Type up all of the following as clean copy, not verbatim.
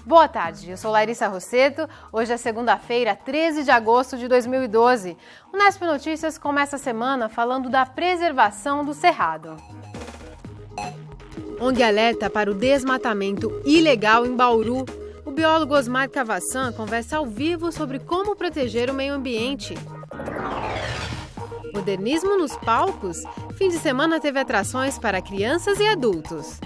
Boa tarde, eu sou Larissa Rosseto. Hoje é segunda-feira, 13 de agosto de 2012. O Nesp Notícias começa a semana falando da preservação do cerrado. ONG alerta para o desmatamento ilegal em Bauru. O biólogo Osmar Cavassan conversa ao vivo sobre como proteger o meio ambiente. Modernismo nos palcos? Fim de semana teve atrações para crianças e adultos.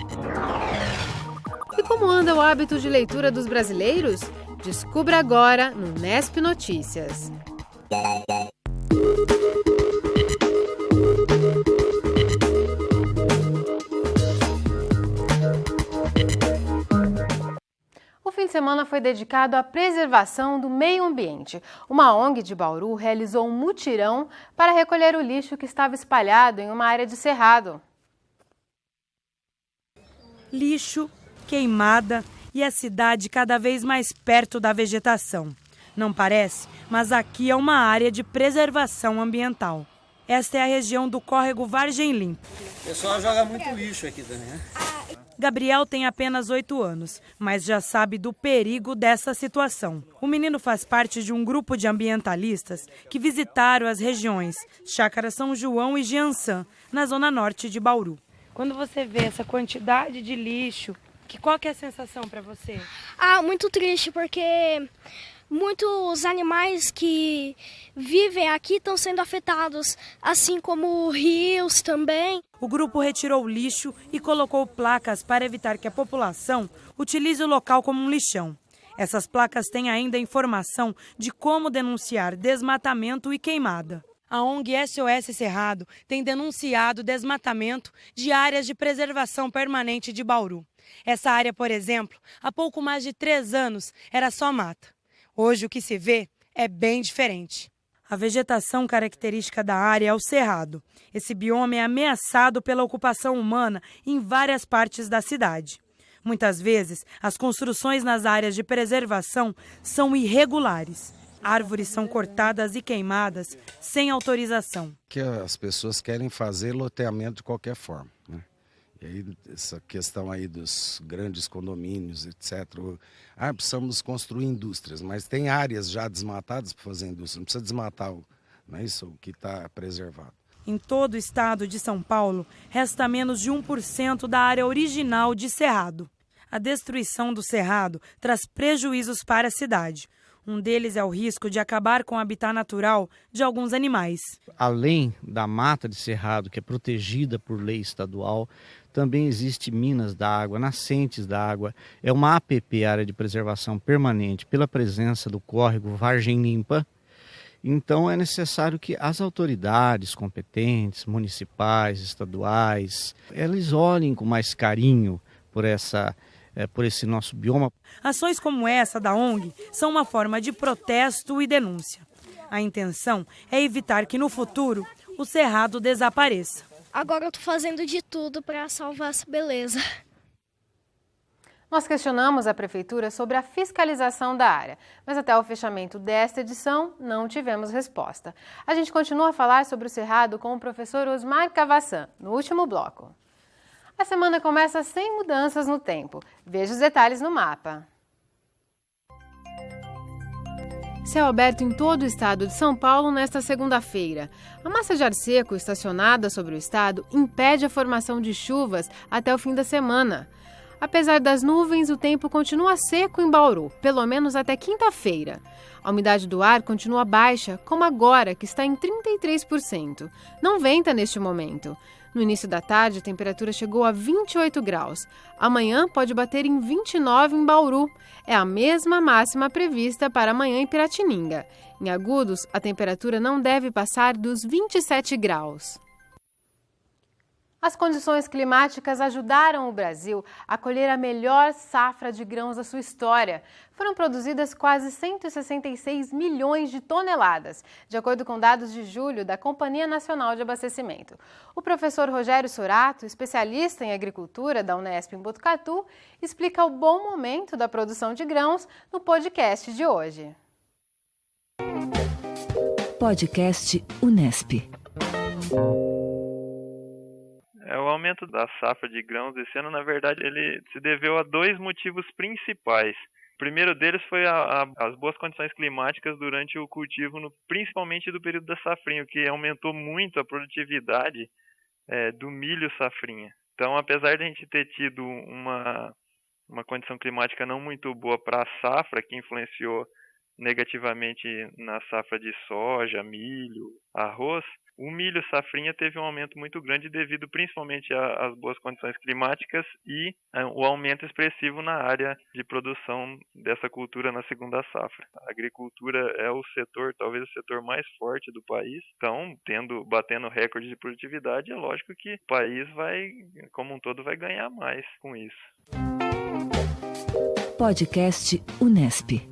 E como anda o hábito de leitura dos brasileiros? Descubra agora no Nesp Notícias. O fim de semana foi dedicado à preservação do meio ambiente. Uma ONG de Bauru realizou um mutirão para recolher o lixo que estava espalhado em uma área de cerrado. Lixo, queimada e a cidade cada vez mais perto da vegetação. Não parece, mas aqui é uma área de preservação ambiental. Esta é a região do córrego Vargem Limpa. O pessoal joga muito lixo aqui também, né? Gabriel tem apenas 8 anos, mas já sabe do perigo dessa situação. O menino faz parte de um grupo de ambientalistas que visitaram as regiões Chácara São João e Giançã, na zona norte de Bauru. Quando você vê essa quantidade de lixo, qual que é a sensação para você? Muito triste, porque muitos animais que vivem aqui estão sendo afetados, assim como rios também. O grupo retirou o lixo e colocou placas para evitar que a população utilize o local como um lixão. Essas placas têm ainda informação de como denunciar desmatamento e queimada. A ONG SOS Cerrado tem denunciado desmatamento de áreas de preservação permanente de Bauru. Essa área, por exemplo, há pouco mais de 3 anos era só mata. Hoje o que se vê é bem diferente. A vegetação característica da área é o cerrado. Esse bioma é ameaçado pela ocupação humana em várias partes da cidade. Muitas vezes, as construções nas áreas de preservação são irregulares. Árvores são cortadas e queimadas sem autorização. Que as pessoas querem fazer loteamento de qualquer forma, né? E aí essa questão aí dos grandes condomínios, etc. Precisamos construir indústrias, mas tem áreas já desmatadas para fazer indústria. Não precisa desmatar o que está preservado. Em todo o estado de São Paulo, resta menos de 1% da área original de cerrado. A destruição do cerrado traz prejuízos para a cidade. Um deles é o risco de acabar com o habitat natural de alguns animais. Além da mata de cerrado, que é protegida por lei estadual, também existe minas d'água, nascentes d'água. É uma APP, área de preservação permanente, pela presença do córrego Vargem Limpa. Então é necessário que as autoridades competentes, municipais, estaduais, elas olhem com mais carinho por esse nosso bioma. Ações como essa da ONG são uma forma de protesto e denúncia. A intenção é evitar que no futuro o cerrado desapareça. Agora eu estou fazendo de tudo para salvar essa beleza. Nós questionamos a Prefeitura sobre a fiscalização da área, mas até o fechamento desta edição não tivemos resposta. A gente continua a falar sobre o cerrado com o professor Osmar Cavassan, no último bloco. A semana começa sem mudanças no tempo. Veja os detalhes no mapa. Céu aberto em todo o estado de São Paulo nesta segunda-feira. A massa de ar seco estacionada sobre o estado impede a formação de chuvas até o fim da semana. Apesar das nuvens, o tempo continua seco em Bauru, pelo menos até quinta-feira. A umidade do ar continua baixa, como agora, que está em 33%. Não venta neste momento. No início da tarde, a temperatura chegou a 28 graus. Amanhã pode bater em 29 em Bauru. É a mesma máxima prevista para amanhã em Piratininga. Em Agudos, a temperatura não deve passar dos 27 graus. As condições climáticas ajudaram o Brasil a colher a melhor safra de grãos da sua história. Foram produzidas quase 166 milhões de toneladas, de acordo com dados de julho da Companhia Nacional de Abastecimento. O professor Rogério Sorato, especialista em agricultura da Unesp em Botucatu, explica o bom momento da produção de grãos no podcast de hoje. Podcast Unesp. O aumento da safra de grãos esse ano, na verdade, ele se deveu a 2 motivos principais. O primeiro deles foi as boas condições climáticas durante o cultivo, principalmente do período da safrinha, o que aumentou muito a produtividade do milho safrinha. Então, apesar de a gente ter tido uma condição climática não muito boa para a safra, que influenciou negativamente na safra de soja, milho, arroz, o milho safrinha teve um aumento muito grande devido principalmente às boas condições climáticas e o aumento expressivo na área de produção dessa cultura na segunda safra. A agricultura é o setor, talvez o setor mais forte do país, então, batendo recorde de produtividade, é lógico que o país como um todo, vai ganhar mais com isso. Podcast Unesp.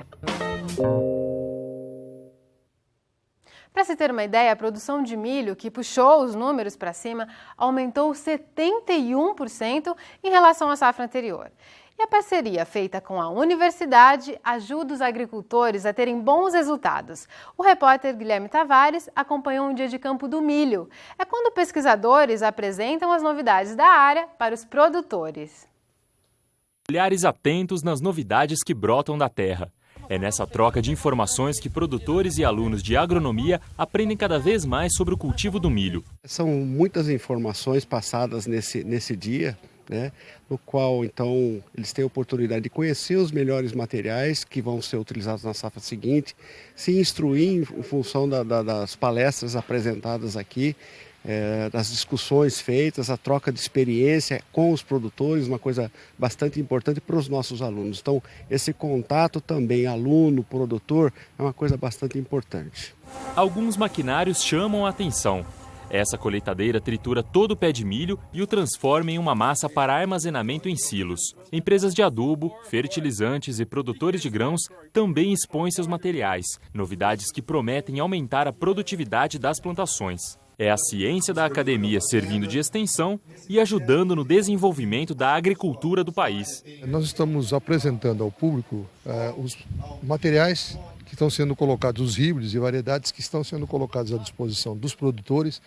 Para se ter uma ideia, a produção de milho, que puxou os números para cima, aumentou 71% em relação à safra anterior. E a parceria feita com a universidade ajuda os agricultores a terem bons resultados. O repórter Guilherme Tavares acompanhou um dia de campo do milho. É quando pesquisadores apresentam as novidades da área para os produtores. Olhares atentos nas novidades que brotam da terra. É nessa troca de informações que produtores e alunos de agronomia aprendem cada vez mais sobre o cultivo do milho. São muitas informações passadas nesse dia, né, no qual, então, eles têm a oportunidade de conhecer os melhores materiais que vão ser utilizados na safra seguinte, se instruir em função das palestras apresentadas aqui, das discussões feitas, a troca de experiência com os produtores, uma coisa bastante importante para os nossos alunos. Então, esse contato também aluno-produtor é uma coisa bastante importante. Alguns maquinários chamam a atenção. Essa colheitadeira tritura todo o pé de milho e o transforma em uma massa para armazenamento em silos. Empresas de adubo, fertilizantes e produtores de grãos também expõem seus materiais, novidades que prometem aumentar a produtividade das plantações. É a ciência da academia servindo de extensão e ajudando no desenvolvimento da agricultura do país. Nós estamos apresentando ao público os materiais que estão sendo colocados, os híbridos e variedades que estão sendo colocados à disposição dos produtores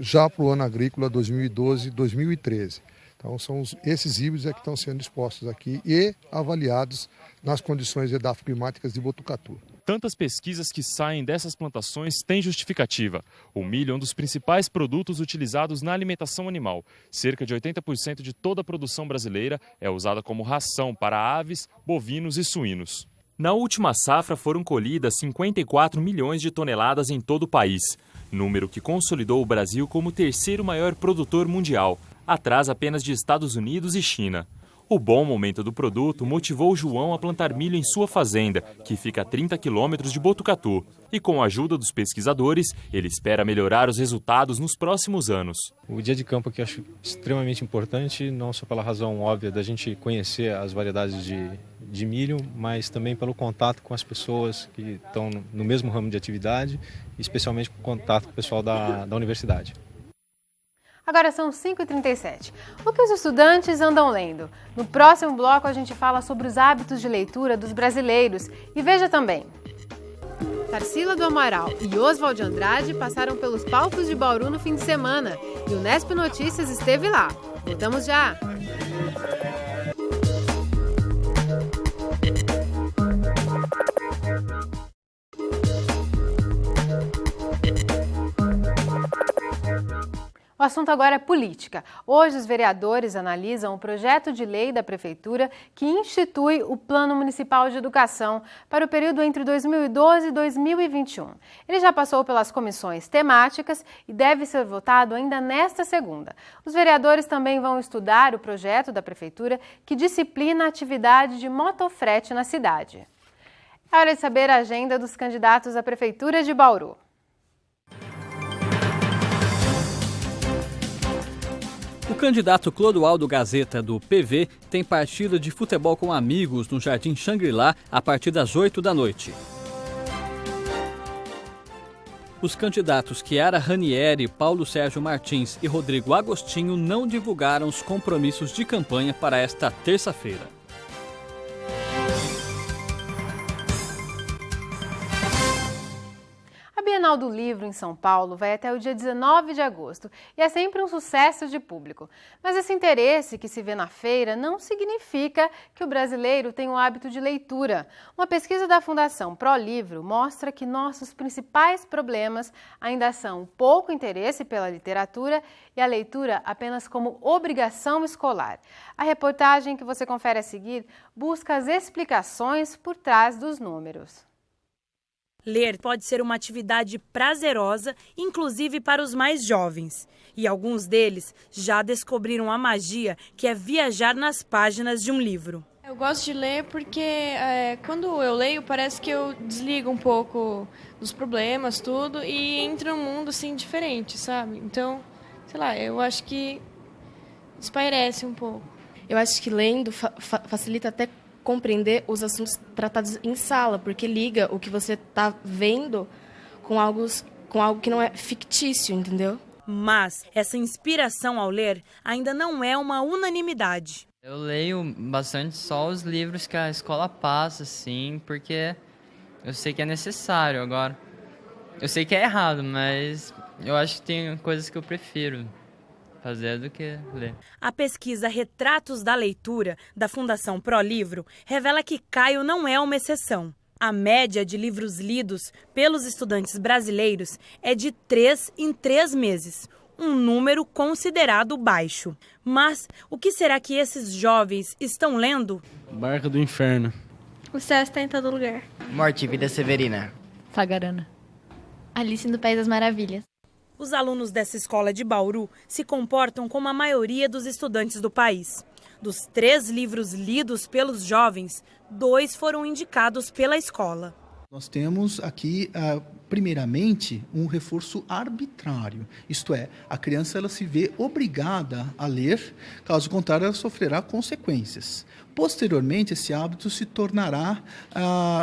já para o ano agrícola 2012-2013. Então, são esses híbridos que estão sendo expostos aqui e avaliados nas condições edafoclimáticas de Botucatu. Tantas pesquisas que saem dessas plantações têm justificativa. O milho é um dos principais produtos utilizados na alimentação animal. Cerca de 80% de toda a produção brasileira é usada como ração para aves, bovinos e suínos. Na última safra foram colhidas 54 milhões de toneladas em todo o país, número que consolidou o Brasil como o terceiro maior produtor mundial, atrás apenas de Estados Unidos e China. O bom momento do produto motivou João a plantar milho em sua fazenda, que fica a 30 quilômetros de Botucatu. E com a ajuda dos pesquisadores, ele espera melhorar os resultados nos próximos anos. O dia de campo aqui eu acho extremamente importante, não só pela razão óbvia da gente conhecer as variedades de milho, mas também pelo contato com as pessoas que estão no mesmo ramo de atividade, especialmente com o contato com o pessoal da universidade. Agora são 5h37. O que os estudantes andam lendo? No próximo bloco a gente fala sobre os hábitos de leitura dos brasileiros. E veja também. Tarsila do Amaral e Oswald de Andrade passaram pelos palcos de Bauru no fim de semana. E o Unesp Notícias esteve lá. Voltamos já! O assunto agora é política. Hoje, os vereadores analisam o projeto de lei da Prefeitura que institui o Plano Municipal de Educação para o período entre 2012 e 2021. Ele já passou pelas comissões temáticas e deve ser votado ainda nesta segunda. Os vereadores também vão estudar o projeto da Prefeitura que disciplina a atividade de motofrete na cidade. É hora de saber a agenda dos candidatos à Prefeitura de Bauru. O candidato Clodoaldo Gazeta, do PV, tem partida de futebol com amigos no Jardim Shangri-La a partir das 8 da noite. Os candidatos Chiara Ranieri, Paulo Sérgio Martins e Rodrigo Agostinho não divulgaram os compromissos de campanha para esta terça-feira. A Bienal do Livro em São Paulo vai até o dia 19 de agosto e é sempre um sucesso de público. Mas esse interesse que se vê na feira não significa que o brasileiro tem o hábito de leitura. Uma pesquisa da Fundação Pro Livro mostra que nossos principais problemas ainda são o pouco interesse pela literatura e a leitura apenas como obrigação escolar. A reportagem que você confere a seguir busca as explicações por trás dos números. Ler pode ser uma atividade prazerosa, inclusive para os mais jovens. E alguns deles já descobriram a magia que é viajar nas páginas de um livro. Eu gosto de ler porque quando eu leio parece que eu desligo um pouco dos problemas, tudo, e entro num mundo assim diferente, sabe? Então, sei lá, eu acho que espairece um pouco. Eu acho que lendo facilita até compreender os assuntos tratados em sala, porque liga o que você está vendo com algo que não é fictício, entendeu? Mas essa inspiração ao ler ainda não é uma unanimidade. Eu leio bastante só os livros que a escola passa, assim, porque eu sei que é necessário. Agora, eu sei que é errado, mas eu acho que tem coisas que eu prefiro fazer do que ler. A pesquisa Retratos da Leitura, da Fundação Pro Livro, revela que Caio não é uma exceção. A média de livros lidos pelos estudantes brasileiros é de 3 em 3 meses, um número considerado baixo. Mas o que será que esses jovens estão lendo? Barca do Inferno. O Céu Está em Todo Lugar. Morte e Vida Severina. Sagarana. Alice no País das Maravilhas. Os alunos dessa escola de Bauru se comportam como a maioria dos estudantes do país. Dos 3 livros lidos pelos jovens, 2 foram indicados pela escola. Nós temos aqui, primeiramente, um reforço arbitrário. Isto é, a criança ela se vê obrigada a ler, caso contrário ela sofrerá consequências. Posteriormente, esse hábito se tornará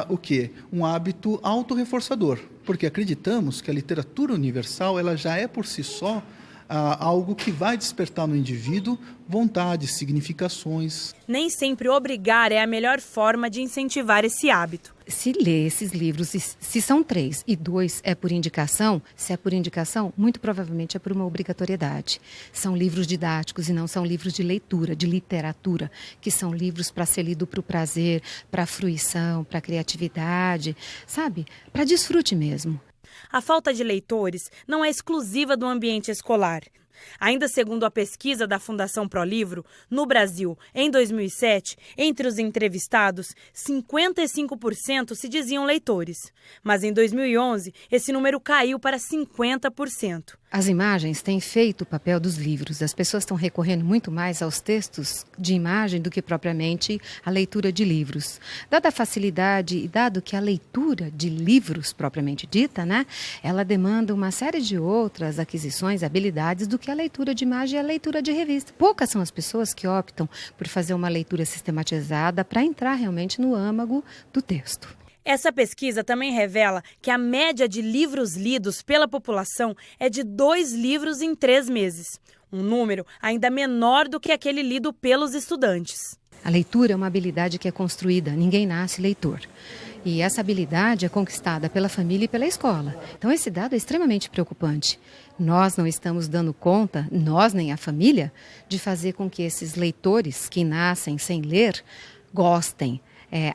o quê? Um hábito autorreforçador, porque acreditamos que a literatura universal ela já é por si só algo que vai despertar no indivíduo vontades, significações. Nem sempre obrigar é a melhor forma de incentivar esse hábito. Se lê esses livros, se são 3 e 2 é por indicação, se é por indicação, muito provavelmente é por uma obrigatoriedade. São livros didáticos e não são livros de leitura, de literatura, que são livros para ser lido para o prazer, para a fruição, para a criatividade, sabe? Para desfrute mesmo. A falta de leitores não é exclusiva do ambiente escolar. Ainda segundo a pesquisa da Fundação Pro Livro, no Brasil, em 2007, entre os entrevistados, 55% se diziam leitores. Mas em 2011, esse número caiu para 50%. As imagens têm feito o papel dos livros. As pessoas estão recorrendo muito mais aos textos de imagem do que propriamente a leitura de livros. Dada a facilidade e dado que a leitura de livros propriamente dita, né, ela demanda uma série de outras aquisições, habilidades do que a leitura de imagem e a leitura de revista. Poucas são as pessoas que optam por fazer uma leitura sistematizada para entrar realmente no âmago do texto. Essa pesquisa também revela que a média de livros lidos pela população é de 2 livros em 3 meses. Um número ainda menor do que aquele lido pelos estudantes. A leitura é uma habilidade que é construída, ninguém nasce leitor. E essa habilidade é conquistada pela família e pela escola. Então esse dado é extremamente preocupante. Nós não estamos dando conta, nós nem a família, de fazer com que esses leitores que nascem sem ler gostem,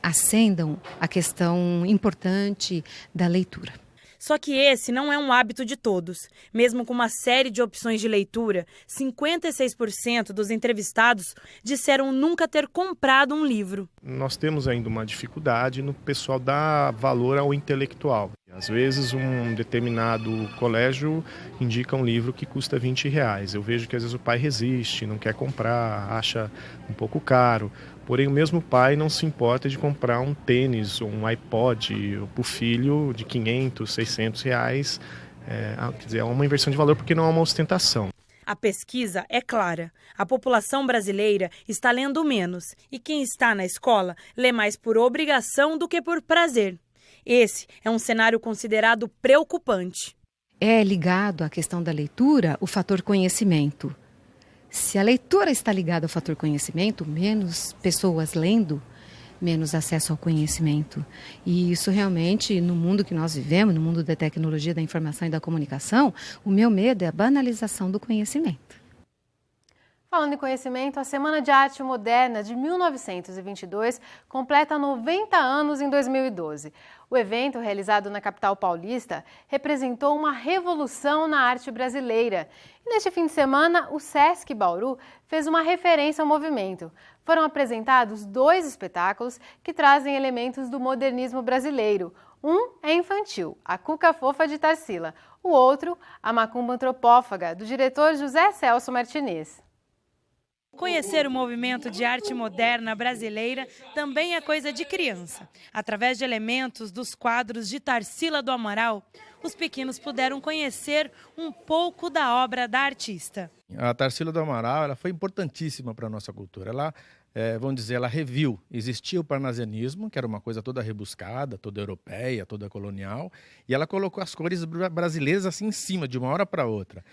acendam a questão importante da leitura. Só que esse não é um hábito de todos. Mesmo com uma série de opções de leitura, 56% dos entrevistados disseram nunca ter comprado um livro. Nós temos ainda uma dificuldade no pessoal dar valor ao intelectual. Às vezes um determinado colégio indica um livro que custa R$20. Eu vejo que às vezes o pai resiste, não quer comprar, acha um pouco caro. Porém, o mesmo pai não se importa de comprar um tênis ou um iPod para o filho de R$500, R$600. Quer dizer, é uma inversão de valor porque não é uma ostentação. A pesquisa é clara. A população brasileira está lendo menos e quem está na escola lê mais por obrigação do que por prazer. Esse é um cenário considerado preocupante. É ligado à questão da leitura o fator conhecimento. Se a leitura está ligada ao fator conhecimento, menos pessoas lendo, menos acesso ao conhecimento. E isso realmente, no mundo que nós vivemos, no mundo da tecnologia, da informação e da comunicação, o meu medo é a banalização do conhecimento. Falando em conhecimento, a Semana de Arte Moderna de 1922 completa 90 anos em 2012. O evento, realizado na capital paulista, representou uma revolução na arte brasileira. E neste fim de semana, o Sesc Bauru fez uma referência ao movimento. Foram apresentados 2 espetáculos que trazem elementos do modernismo brasileiro. Um é infantil, A Cuca Fofa de Tarsila. O outro, A Macumba Antropófaga, do diretor José Celso Martinez. Conhecer o movimento de arte moderna brasileira também é coisa de criança. Através de elementos dos quadros de Tarsila do Amaral, os pequenos puderam conhecer um pouco da obra da artista. A Tarsila do Amaral ela foi importantíssima para a nossa cultura. Ela, vamos dizer, ela reviu. Existia o parnasianismo, que era uma coisa toda rebuscada, toda europeia, toda colonial, e ela colocou as cores brasileiras assim em cima, de uma hora para outra.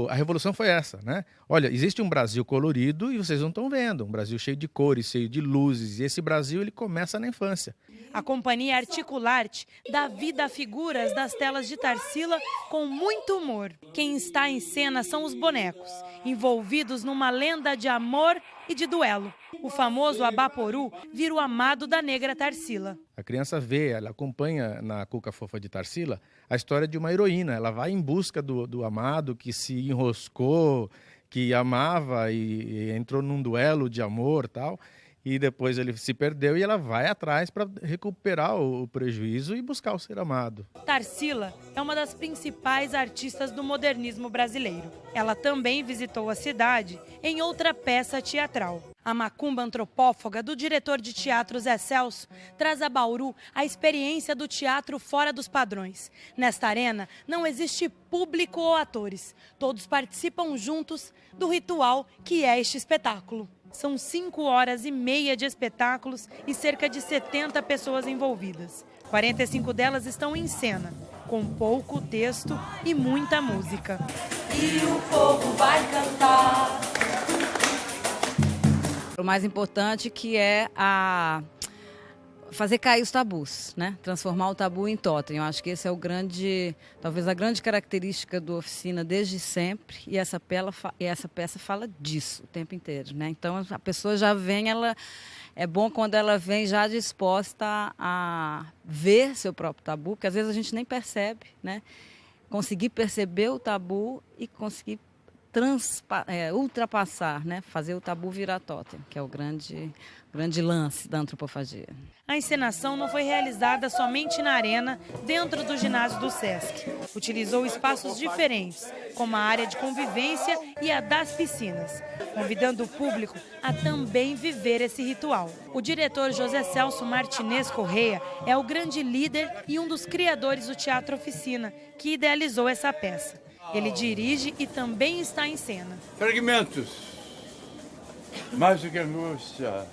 A revolução foi essa, né? Olha, existe um Brasil colorido e vocês não estão vendo, um Brasil cheio de cores, cheio de luzes, e esse Brasil ele começa na infância. A companhia Articularte dá vida a figuras das telas de Tarsila com muito humor. Quem está em cena são os bonecos, envolvidos numa lenda de amor e de duelo. O famoso Abaporu vira o amado da negra Tarsila. A criança vê, ela acompanha na Cuca Fofa de Tarsila a história de uma heroína. Ela vai em busca do amado que se enroscou, que amava e entrou num duelo de amor e tal. E depois ele se perdeu e ela vai atrás para recuperar o prejuízo e buscar o ser amado. Tarsila é uma das principais artistas do modernismo brasileiro. Ela também visitou a cidade em outra peça teatral. A Macumba Antropófaga, do diretor de teatro Zé Celso, traz a Bauru a experiência do teatro fora dos padrões. Nesta arena não existe público ou atores. Todos participam juntos do ritual que é este espetáculo. São 5 horas e meia de espetáculos e cerca de 70 pessoas envolvidas. 45 delas estão em cena, com pouco texto e muita música. E o povo vai cantar. O mais importante que é fazer cair os tabus, né? Transformar o tabu em totem. Eu acho que esse é talvez a grande característica do Oficina desde sempre, e essa peça fala disso o tempo inteiro, né? Então a pessoa já vem, é bom quando ela vem já disposta a ver seu próprio tabu, porque às vezes a gente nem percebe, né? Conseguir perceber o tabu e conseguir ultrapassar, né? Fazer o tabu virar totem, que é o grande lance da antropofagia. A encenação não foi realizada somente na arena, dentro do ginásio do Sesc. Utilizou espaços diferentes, como a área de convivência e a das piscinas, convidando o público a também viver esse ritual. O diretor José Celso Martinez Correia é o grande líder e um dos criadores do Teatro Oficina, que idealizou essa peça. Ele dirige e também está em cena. Fragmentos. Mais do que angústia.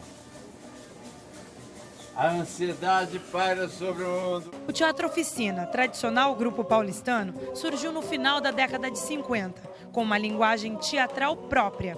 A ansiedade paira sobre o mundo. O Teatro Oficina, tradicional grupo paulistano, surgiu no final da década de 50, com uma linguagem teatral própria.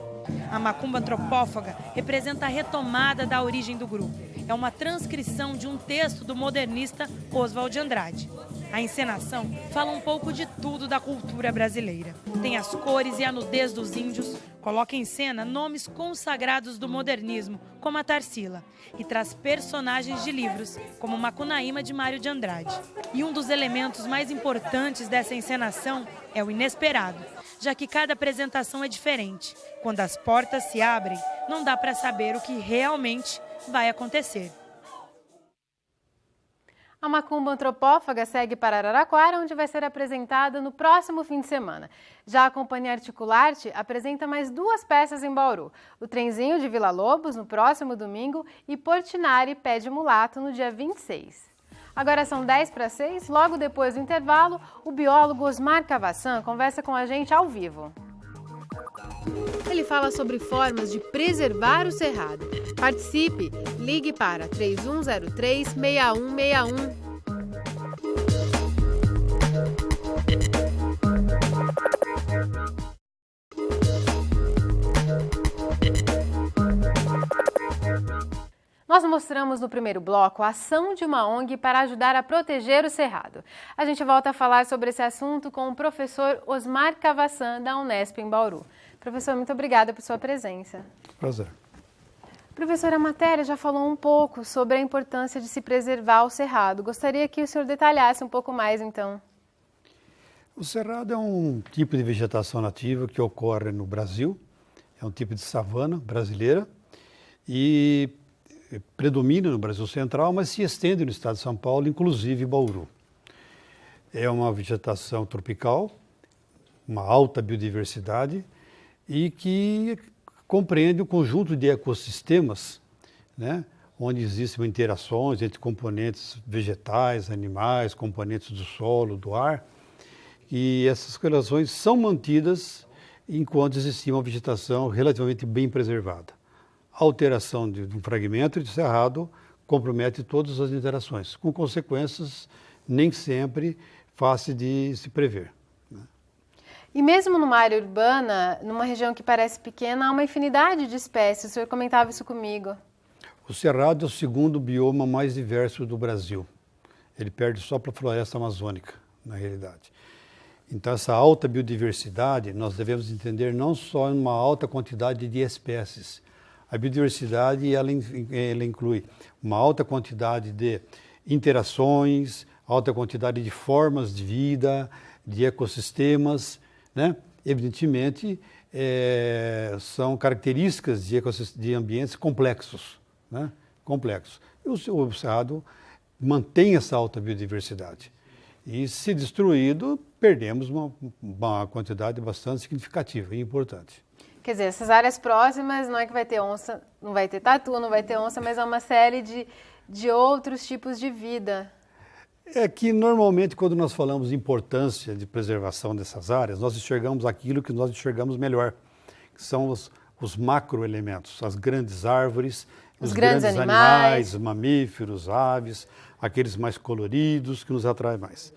A Macumba Antropófaga representa a retomada da origem do grupo. É uma transcrição de um texto do modernista Oswald de Andrade. A encenação fala um pouco de tudo da cultura brasileira. Tem as cores e a nudez dos índios, coloca em cena nomes consagrados do modernismo, como a Tarsila, e traz personagens de livros, como Macunaíma de Mário de Andrade. E um dos elementos mais importantes dessa encenação é o inesperado, já que cada apresentação é diferente. Quando as portas se abrem, não dá para saber o que realmente vai acontecer. A Macumba Antropófaga segue para Araraquara, onde vai ser apresentada no próximo fim de semana. Já a Companhia Articularte apresenta mais 2 peças em Bauru. O Trenzinho de Vila Lobos, no próximo domingo, e Portinari Pé de Mulato, no dia 26. Agora são 10:06, logo depois do intervalo, o biólogo Osmar Cavassan conversa com a gente ao vivo. Ele fala sobre formas de preservar o cerrado. Participe! Ligue para 3103-6161. Nós mostramos no primeiro bloco a ação de uma ONG para ajudar a proteger o Cerrado. A gente volta a falar sobre esse assunto com o professor Osmar Cavassan, da Unesp em Bauru. Professor, muito obrigada por sua presença. Prazer. Professor, a matéria já falou um pouco sobre a importância de se preservar o Cerrado. Gostaria que o senhor detalhasse um pouco mais, então. O Cerrado é um tipo de vegetação nativa que ocorre no Brasil, é um tipo de savana brasileira e predomina no Brasil Central, mas se estende no estado de São Paulo, inclusive Bauru. É uma vegetação tropical, uma alta biodiversidade e que compreende um conjunto de ecossistemas, né, onde existem interações entre componentes vegetais, animais, componentes do solo, do ar, e essas relações são mantidas enquanto existia uma vegetação relativamente bem preservada. A alteração de um fragmento de cerrado compromete todas as interações, com consequências nem sempre fáceis de se prever. E mesmo numa área urbana, numa região que parece pequena, há uma infinidade de espécies. O senhor comentava isso comigo. O Cerrado é o segundo bioma mais diverso do Brasil. Ele perde só para a floresta amazônica, na realidade. Então, essa alta biodiversidade, nós devemos entender não só uma alta quantidade de espécies. A biodiversidade, ela inclui uma alta quantidade de interações, alta quantidade de formas de vida, de ecossistemas, né? Evidentemente, são características de ambientes complexos, né? Complexos. E o Cerrado mantém essa alta biodiversidade. E se destruído, perdemos uma quantidade bastante significativa e importante. Quer dizer, essas áreas próximas não é que vai ter onça, não vai ter tatu, não vai ter onça, mas é uma série de outros tipos de vida. É que normalmente quando nós falamos de importância de preservação dessas áreas, nós enxergamos aquilo que nós enxergamos melhor, que são os macroelementos, as grandes árvores, os grandes animais, mamíferos, aves, aqueles mais coloridos que nos atraem mais.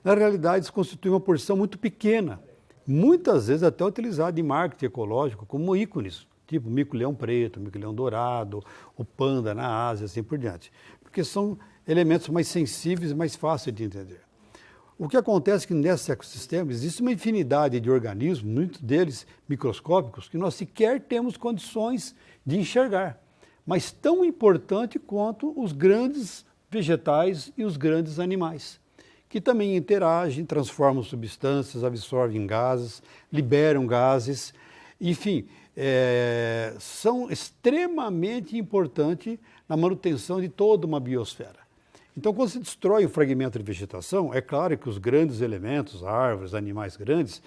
Na realidade, isso constitui uma porção muito pequena, muitas vezes até utilizada em marketing ecológico como ícones, tipo o mico-leão preto, o mico-leão dourado, o panda na Ásia, assim por diante, porque são elementos mais sensíveis, mais fáceis de entender. O que acontece é que nesse ecossistema existe uma infinidade de organismos, muitos deles microscópicos, que nós sequer temos condições de enxergar, mas tão importante quanto os grandes vegetais e os grandes animais, que também interagem, transformam substâncias, absorvem gases, liberam gases, enfim, são extremamente importantes na manutenção de toda uma biosfera. Então, quando se destrói um fragmento de vegetação, é claro que os grandes elementos, árvores, animais grandes,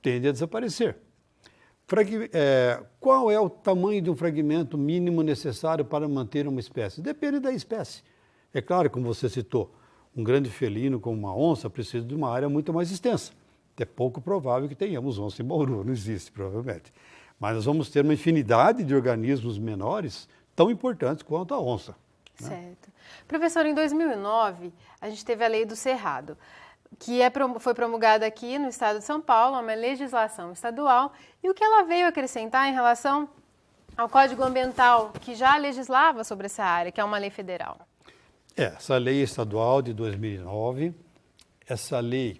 tendem a desaparecer. Qual é o tamanho de um fragmento mínimo necessário para manter uma espécie? Depende da espécie. É claro, como você citou, um grande felino como uma onça precisa de uma área muito mais extensa. É pouco provável que tenhamos onça em Bauru, não existe provavelmente. Mas nós vamos ter uma infinidade de organismos menores tão importantes quanto a onça. Né? Certo. Professor, em 2009, a gente teve a Lei do Cerrado, que foi promulgada aqui no estado de São Paulo, uma legislação estadual, e o que ela veio acrescentar em relação ao Código Ambiental, que já legislava sobre essa área, que é uma lei federal? Essa lei estadual de 2009, essa lei,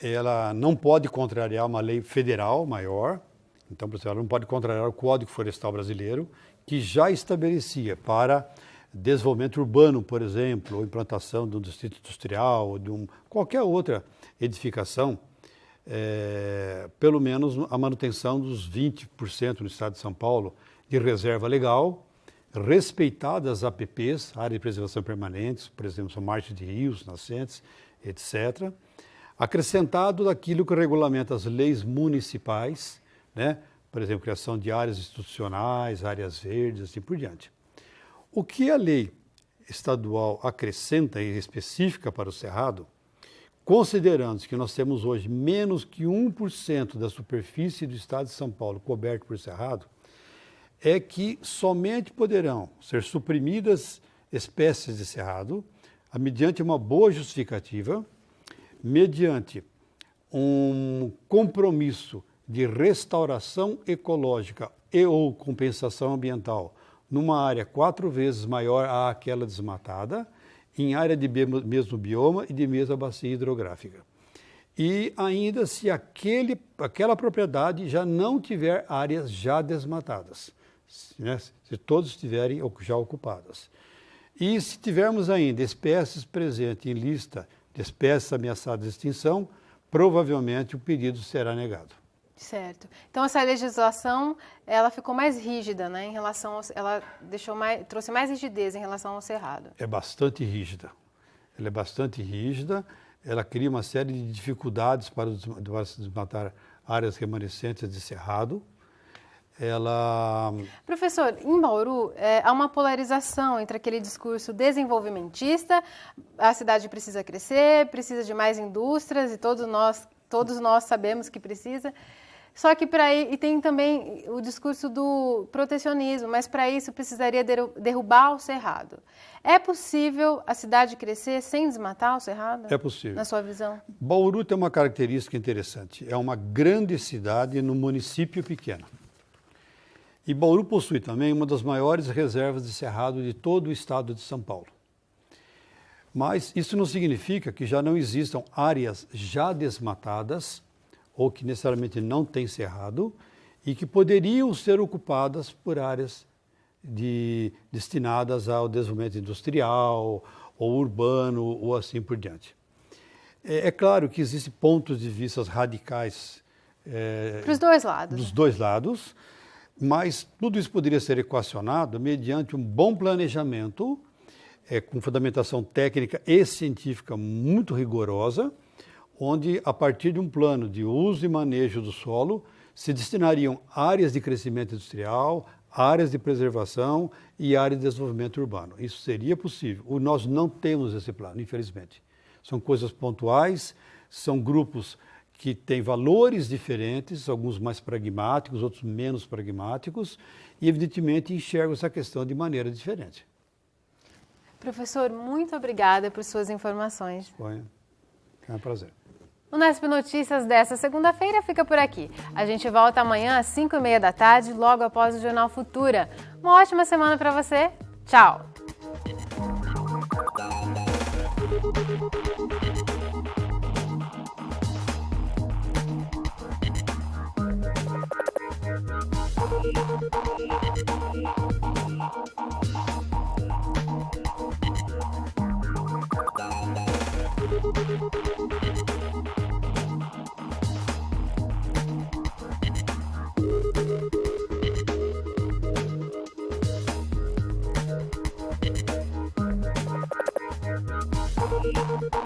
ela não pode contrariar uma lei federal maior, então, por exemplo, ela não pode contrariar o Código Florestal Brasileiro, que já estabelecia para desenvolvimento urbano, por exemplo, ou implantação de um distrito industrial, ou de qualquer outra edificação, pelo menos a manutenção dos 20% no estado de São Paulo de reserva legal, respeitadas as APPs, áreas de preservação permanentes, por exemplo, são margens de rios, nascentes, etc., acrescentado daquilo que regulamenta as leis municipais, né? Por exemplo, criação de áreas institucionais, áreas verdes, assim por diante. O que a lei estadual acrescenta e específica para o Cerrado, considerando que nós temos hoje menos que 1% da superfície do estado de São Paulo coberto por Cerrado, é que somente poderão ser suprimidas espécies de cerrado, mediante uma boa justificativa, mediante um compromisso de restauração ecológica e ou compensação ambiental numa área 4 vezes maior àquela desmatada, em área de mesmo bioma e de mesma bacia hidrográfica. E ainda se aquela propriedade já não tiver áreas já desmatadas, né? Se todos estiverem já ocupadas. E se tivermos ainda espécies presentes em lista de espécies ameaçadas de extinção, provavelmente o pedido será negado. Certo. Então essa legislação, ela ficou mais rígida, né, ela trouxe mais rigidez em relação ao cerrado. É bastante rígida. Ela é bastante rígida, ela cria uma série de dificuldades para se desmatar áreas remanescentes de cerrado. Professor, em Bauru há uma polarização entre aquele discurso desenvolvimentista, a cidade precisa crescer, precisa de mais indústrias e todos nós sabemos que precisa. Só que e tem também o discurso do protecionismo, mas para isso precisaria derrubar o cerrado. É possível a cidade crescer sem desmatar o cerrado? É possível. Na sua visão? Bauru tem uma característica interessante. É uma grande cidade no município pequeno. E Bauru possui também uma das maiores reservas de cerrado de todo o estado de São Paulo. Mas isso não significa que já não existam áreas já desmatadas ou que necessariamente não têm cerrado e que poderiam ser ocupadas por áreas destinadas ao desenvolvimento industrial ou urbano ou assim por diante. É claro que existem pontos de vista radicais para os dois lados. Dos dois lados, mas tudo isso poderia ser equacionado mediante um bom planejamento, com fundamentação técnica e científica muito rigorosa, onde, a partir de um plano de uso e manejo do solo, se destinariam áreas de crescimento industrial, áreas de preservação e áreas de desenvolvimento urbano. Isso seria possível. Nós não temos esse plano, infelizmente. São coisas pontuais, são grupos que têm valores diferentes, alguns mais pragmáticos, outros menos pragmáticos, e, evidentemente, enxergam essa questão de maneira diferente. Professor, muito obrigada por suas informações. Foi um prazer. O Nesp Notícias desta segunda-feira fica por aqui. A gente volta amanhã às 5h30 da tarde, logo após o Jornal Futura. Uma ótima semana para você. Tchau! Thank you.